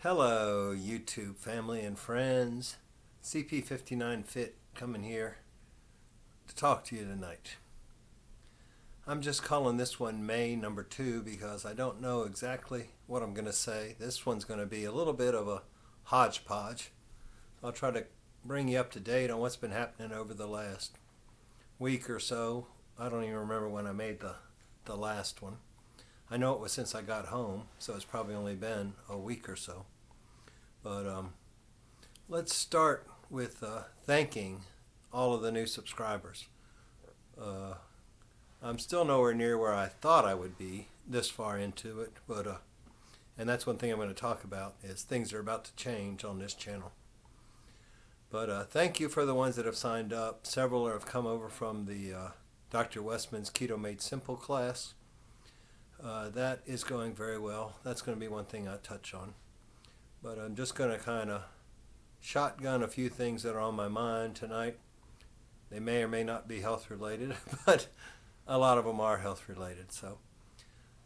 Hello, YouTube family and friends. CP59 Fit coming here to talk to you tonight. I'm just calling this one May number 2 because I don't know exactly what I'm going to say. This one's going to be a little bit of a hodgepodge. I'll try to bring you up to date on what's been happening over the last week or so. I don't even remember when I made the last one. I know it was since I got home, so it's probably only been a week or so. But let's start with thanking all of the new subscribers. I'm still nowhere near where I thought I would be this far into it, but and that's one thing I'm going to talk about is things are about to change on this channel. But thank you for the ones that have signed up. Several have come over from the Dr. Westman's Keto Made Simple class. That is going very well. That's going to be one thing I touch on. But I'm just going to kind of shotgun a few things that are on my mind tonight. They may or may not be health related, but a lot of them are health related. So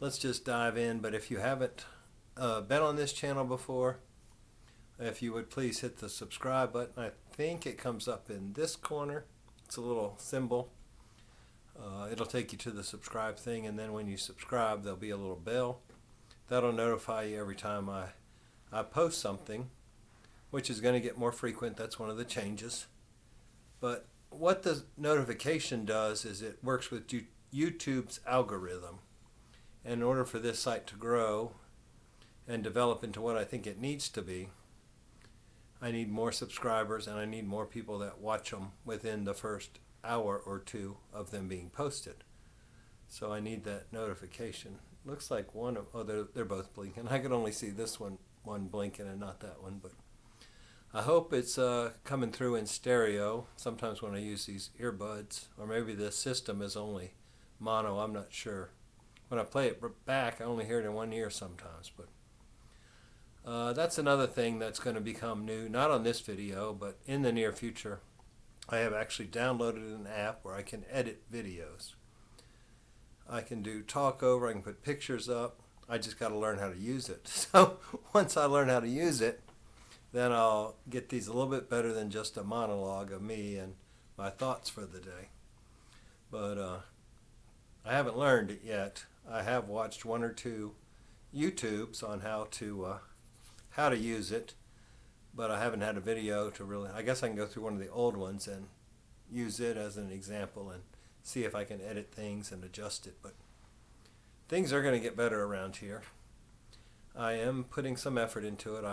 let's just dive in. But if you haven't been on this channel before, if you would please hit the subscribe button. I think it comes up in this corner. It's a little symbol. It'll take you to the subscribe thing, and then when you subscribe, there'll be a little bell. That'll notify you every time I post something, which is going to get more frequent. That's one of the changes. But what the notification does is it works with YouTube's algorithm. And in order for this site to grow and develop into what I think it needs to be, I need more subscribers and I need more people that watch them within the first hour or two of them being posted. So I need that notification. Looks like they're both blinking. I can only see this one blinking and not that one, but I hope it's coming through in stereo. Sometimes when I use these earbuds, or maybe the system is only mono, I'm not sure. When I play it back, I only hear it in one ear sometimes, but that's another thing that's going to become new, not on this video, but in the near future. I have actually downloaded an app where I can edit videos. I can do talk over, I can put pictures up. I just got to learn how to use it. So once I learn how to use it, then I'll get these a little bit better than just a monologue of me and my thoughts for the day. But I haven't learned it yet. I have watched one or two YouTubes on how to use it, but I haven't had a video to really. I guess I can go through one of the old ones and use it as an example and see if I can edit things and adjust it. But things are going to get better around here. I am putting some effort into it.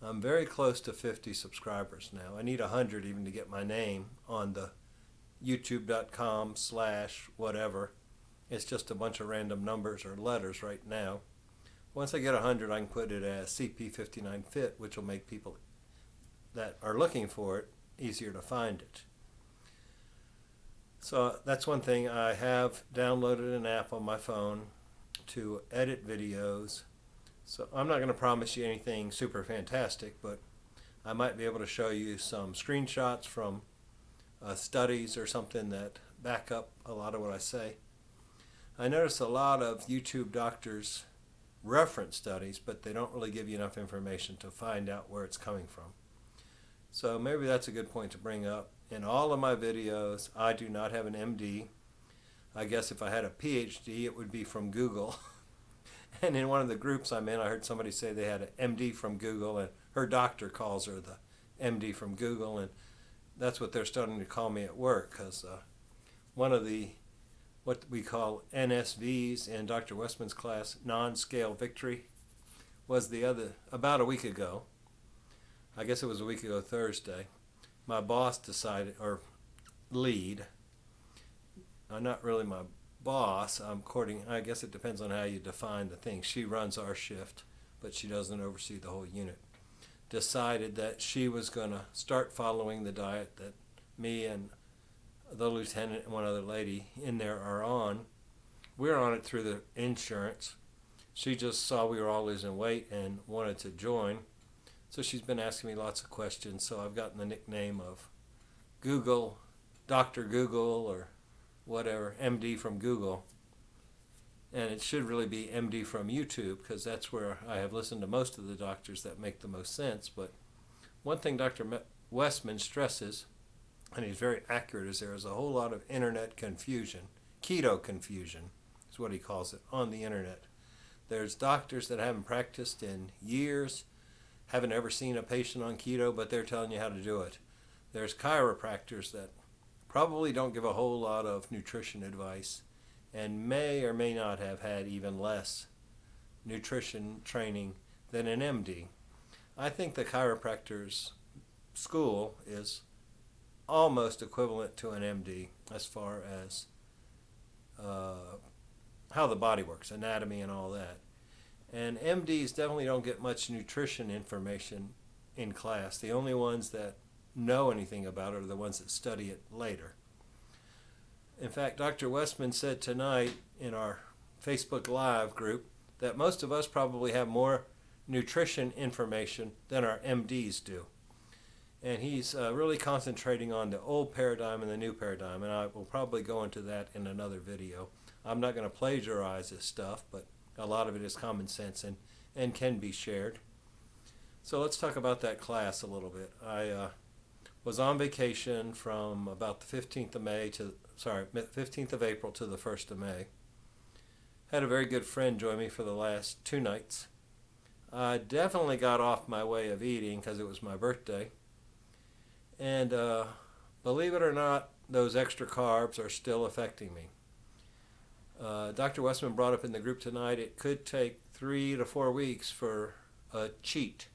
I'm very close to 50 subscribers now. I need 100 even to get my name on the youtube.com/whatever. It's just a bunch of random numbers or letters right now. Once I get 100, I can put it as CP59 Fit, which will make people that are looking for it easier to find it. So that's one thing. I have downloaded an app on my phone to edit videos. So I'm not going to promise you anything super fantastic, but I might be able to show you some screenshots from studies or something that back up a lot of what I say. I notice a lot of YouTube doctors reference studies, but they don't really give you enough information to find out where it's coming from. So maybe that's a good point to bring up. In all of my videos, I do not have an MD. I guess if I had a PhD, it would be from Google. And in one of the groups I'm in, I heard somebody say they had an MD from Google, and her doctor calls her the MD from Google, and that's what they're starting to call me at work, because one of the what we call NSVs in Dr. Westman's class, non-scale victory, was about a week ago. I guess it was a week ago Thursday. My boss decided, or lead, not really my boss, I guess it depends on how you define the thing. She runs our shift, but she doesn't oversee the whole unit. Decided that she was going to start following the diet that me and the lieutenant and one other lady in there are on. We're on it through the insurance. She just saw we were all losing weight and wanted to join. So she's been asking me lots of questions. So I've gotten the nickname of Google, Dr. Google, or whatever, MD from Google. And it should really be MD from YouTube, because that's where I have listened to most of the doctors that make the most sense. But one thing Dr. Westman stresses, and he's very accurate, is there is a whole lot of internet confusion. Keto confusion is what he calls it on the internet. There's doctors that haven't practiced in years, haven't ever seen a patient on keto, but they're telling you how to do it. There's chiropractors that probably don't give a whole lot of nutrition advice and may or may not have had even less nutrition training than an MD. I think the chiropractor's school is almost equivalent to an MD as far as how the body works, anatomy and all that. And MDs definitely don't get much nutrition information in class. The only ones that know anything about it are the ones that study it later. In fact, Dr. Westman said tonight in our Facebook Live group that most of us probably have more nutrition information than our MDs do. And he's really concentrating on the old paradigm and the new paradigm, and I will probably go into that in another video. I'm not going to plagiarize this stuff, but a lot of it is common sense and can be shared. So let's talk about that class a little bit. I was on vacation from about the 15th of April to the 1st of May. Had a very good friend join me for the last 2 nights. I definitely got off my way of eating because it was my birthday. And believe it or not, those extra carbs are still affecting me. Dr. Westman brought up in the group tonight it could take 3 to 4 weeks for a cheat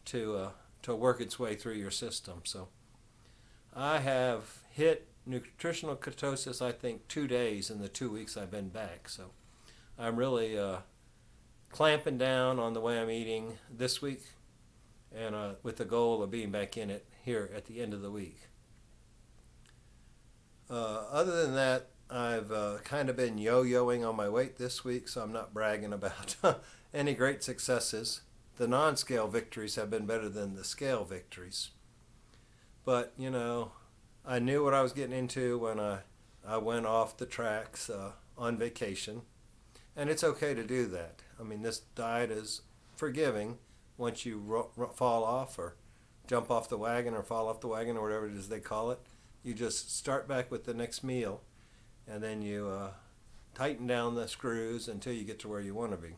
to work its way through your system. So I have hit nutritional ketosis, I think, 2 days in the 2 weeks I've been back. So I'm really clamping down on the way I'm eating this week, and with the goal of being back in it here at the end of the week. Other than that, I've kind of been yo-yoing on my weight this week, so I'm not bragging about any great successes. The non-scale victories have been better than the scale victories. But, you know, I knew what I was getting into when I went off the tracks on vacation. And it's okay to do that. I mean, this diet is forgiving once you fall off or jump off the wagon or fall off the wagon or whatever it is they call it. You just start back with the next meal, and then you tighten down the screws until you get to where you want to be.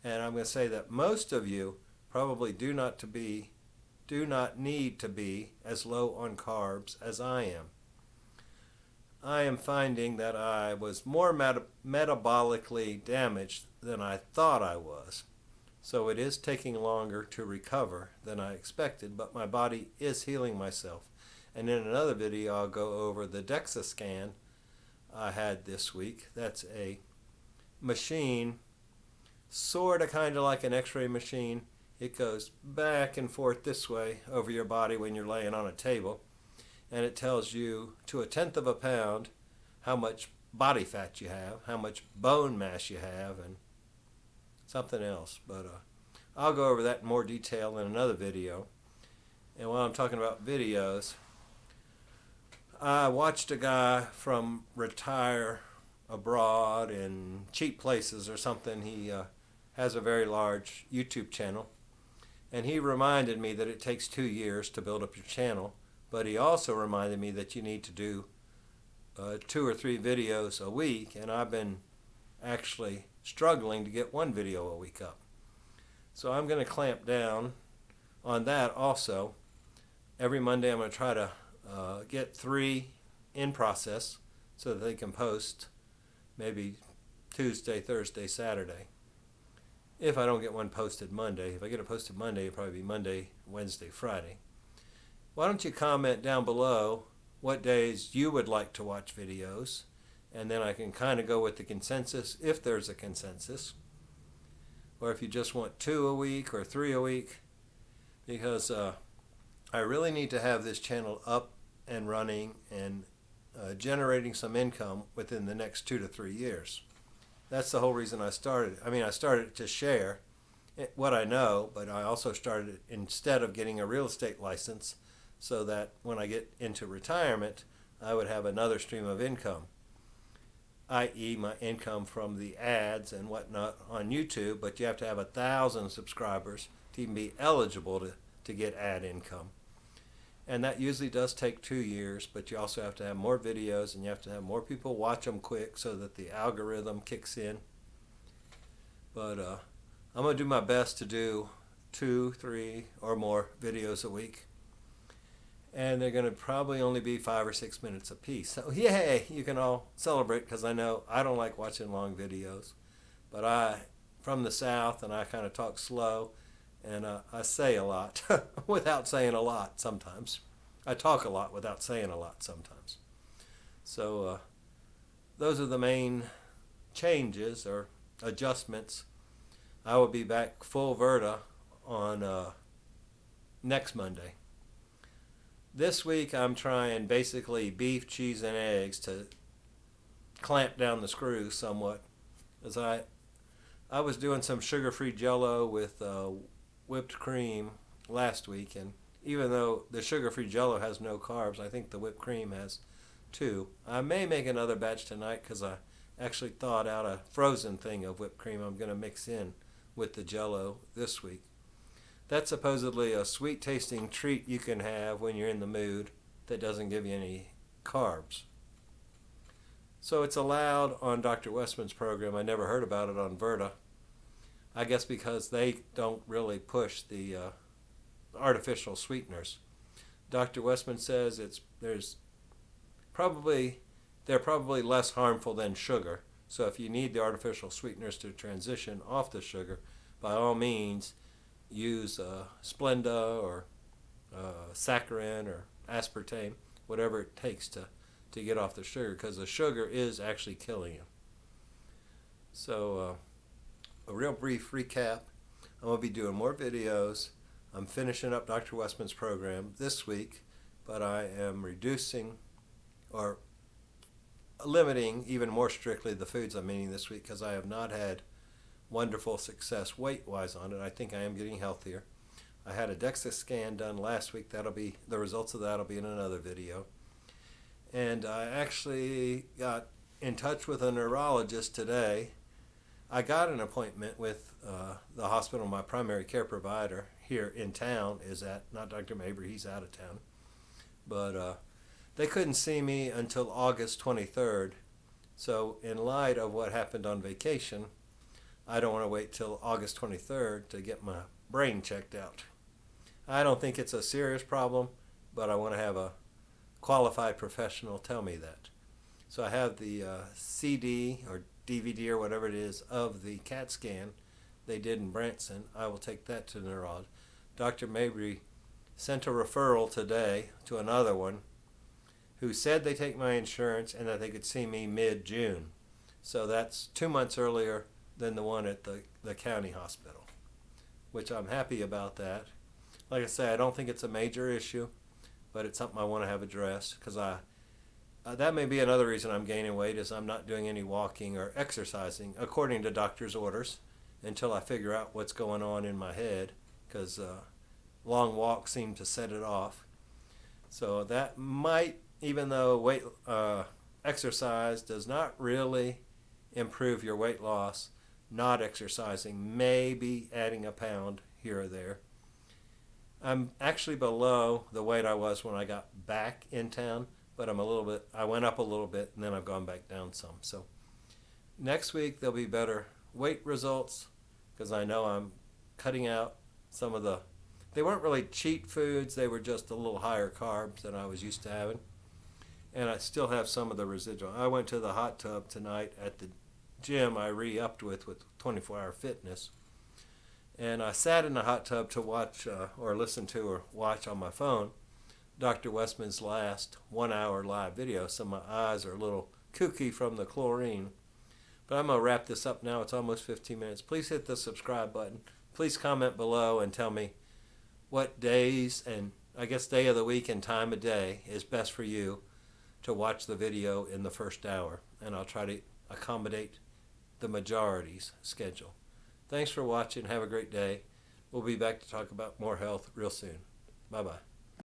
And I'm going to say that most of you probably do not need to be as low on carbs as I am. I am finding that I was more metabolically damaged than I thought I was. So it is taking longer to recover than I expected, but my body is healing myself. And in another video, I'll go over the DEXA scan I had this week. That's a machine, sort of kind of like an x-ray machine. It goes back and forth this way over your body when you're laying on a table, and it tells you to 1/10 of a pound how much body fat you have, how much bone mass you have, and something else. But I'll go over that in more detail in another video. And while I'm talking about videos, I watched a guy from Retire Abroad in Cheap Places or something. He has a very large YouTube channel. And he reminded me that it takes 2 years to build up your channel. But he also reminded me that you need to do 2 or 3 videos a week. And I've been actually struggling to get 1 video a week up. So I'm going to clamp down on that also. Every Monday I'm going to try to get 3 in process so that they can post maybe Tuesday, Thursday, Saturday. If I don't get one posted Monday. If I get it posted Monday, it'll probably be Monday, Wednesday, Friday. Why don't you comment down below what days you would like to watch videos, and then I can kind of go with the consensus if there's a consensus, or if you just want 2 a week or 3 a week, because I really need to have this channel up and running and generating some income within the next 2 to 3 years. That's the whole reason I started. I mean, I started to share what I know, but I also started it instead of getting a real estate license so that when I get into retirement, I would have another stream of income. i.e. my income from the ads and whatnot on YouTube, but you have to have 1,000 subscribers to even be eligible to get ad income. And that usually does take 2 years, but you also have to have more videos and you have to have more people watch them quick so that the algorithm kicks in. But I'm going to do my best to do 2, 3, or more videos a week. And they're going to probably only be 5 or 6 minutes a piece. So yay, you can all celebrate, because I know I don't like watching long videos. But I'm from the South and I kind of talk slow. And I say a lot without saying a lot sometimes. I talk a lot without saying a lot sometimes. So those are the main changes or adjustments. I will be back full Verta on next Monday. This week I'm trying basically beef, cheese, and eggs to clamp down the screws somewhat. As I was doing some sugar-free Jell-O with whipped cream last week, and even though the sugar-free Jell-O has no carbs, I think the whipped cream has 2. I may make another batch tonight because I actually thawed out a frozen thing of whipped cream I'm going to mix in with the Jell-O this week. That's supposedly a sweet-tasting treat you can have when you're in the mood that doesn't give you any carbs. So it's allowed on Dr. Westman's program. I never heard about it on Verta. I guess because they don't really push the artificial sweeteners. Dr. Westman says they're probably less harmful than sugar. So if you need the artificial sweeteners to transition off the sugar, by all means use Splenda or saccharin or aspartame, whatever it takes to get off the sugar, because the sugar is actually killing you. So a real brief recap. I'm going to be doing more videos. I'm finishing up Dr. Westman's program this week, but I am reducing or limiting even more strictly the foods I'm eating this week, because I have not had wonderful success weight-wise on it. I think I am getting healthier. I had a DEXA scan done last week. The results of that will be in another video. And I actually got in touch with a neurologist today. I got an appointment with the hospital my primary care provider here in town is at, not Dr. Mabry, he's out of town. But they couldn't see me until August 23rd. So in light of what happened on vacation, I don't want to wait till August 23rd to get my brain checked out. I don't think it's a serious problem, but I want to have a qualified professional tell me that. So I have the CD or DVD or whatever it is of the CAT scan they did in Branson. I will take that to the neurologist. Dr. Mabry sent a referral today to another one who said they take my insurance and that they could see me mid-June. So that's 2 months earlier than the one at the county hospital, which I'm happy about that. Like I say, I don't think it's a major issue, but it's something I want to have addressed, because that may be another reason I'm gaining weight, is I'm not doing any walking or exercising according to doctor's orders until I figure out what's going on in my head, because long walks seem to set it off. So that might, even though exercise does not really improve your weight loss, not exercising may be adding a pound here or there. I'm actually below the weight I was when I got back in town, but I went up a little bit and then I've gone back down some. So next week there'll be better weight results, because I know I'm cutting out some of they weren't really cheat foods, they were just a little higher carbs than I was used to having. And I still have some of the residual. I went to the hot tub tonight at the gym I re-upped with 24-hour fitness. And I sat in the hot tub to watch or listen to or watch on my phone Dr. Westman's last 1 hour live video. So my eyes are a little kooky from the chlorine. But I'm going to wrap this up now. It's almost 15 minutes. Please hit the subscribe button. Please comment below and tell me what days and I guess day of the week and time of day is best for you to watch the video in the first hour. And I'll try to accommodate the majority's schedule. Thanks for watching. Have a great day. We'll be back to talk about more health real soon. Bye-bye.